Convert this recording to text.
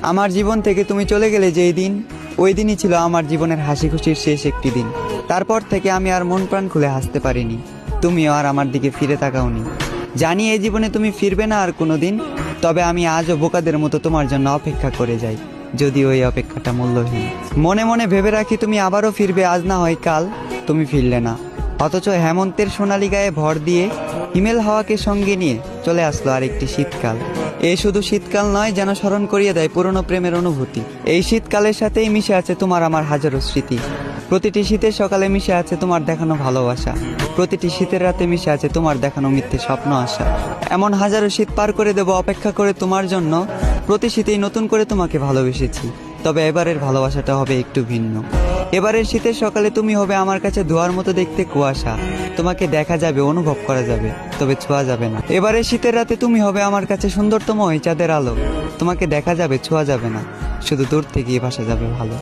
আমার জীবন থেকে তুমি চলে গেলে যেই দিন, ওই দিনই ছিল আমার জীবনের হাসি খুশির শেষ একটি দিন। তারপর থেকে আমি আর মন প্রাণ খুলে হাসতে পারিনি। তুমিও আর আমার দিকে ফিরে তাকাওনি। জানি এই জীবনে তুমি ফিরবে না আর কোনো দিন, তবে আমি আজও বোকাদের মতো তোমার জন্য অপেক্ষা করে যাই, যদি ওই অপেক্ষাটা মূল্যহীন। মনে মনে ভেবে রাখি তুমি আবারও ফিরবে, আজ না হয় কাল। তুমি ফিরলে না, অথচ হেমন্তের সোনালি গায়ে ভর দিয়ে হিমেল হাওয়াকে সঙ্গে নিয়ে চলে আসলো আরেকটি শীতকাল। এই শুধু শীতকাল নয়, যেন স্মরণ করিয়ে দেয় পুরনো প্রেমের অনুভূতি। এই শীতকালের সাথেই মিশে আছে তোমার আমার হাজারো স্মৃতি। প্রতিটি শীতের সকালে মিশে আছে তোমার দেখানো ভালোবাসা, প্রতিটি শীতের রাতে মিশে আছে তোমার দেখানো মিথ্যে স্বপ্ন আশা। এমন হাজারো শীত পার করে দেব অপেক্ষা করে তোমার জন্য। প্রতি শীতেই নতুন করে তোমাকে ভালোবেসেছি, তবে এবারের ভালোবাসাটা হবে একটু ভিন্ন। এবারের শীতের সকালে তুমি হবে আমার কাছে ধোঁয়ার মতো দেখতে কুয়াশা। তোমাকে দেখা যাবে, অনুভব করা যাবে, তবে ছোঁয়া যাবে না। এবারের শীতের রাতে তুমি হবে আমার কাছে সুন্দরতম ওই চাঁদের আলো। তোমাকে দেখা যাবে, ছোঁয়া যাবে না, শুধু দূর থেকেই ভাসা যাবে ভালো।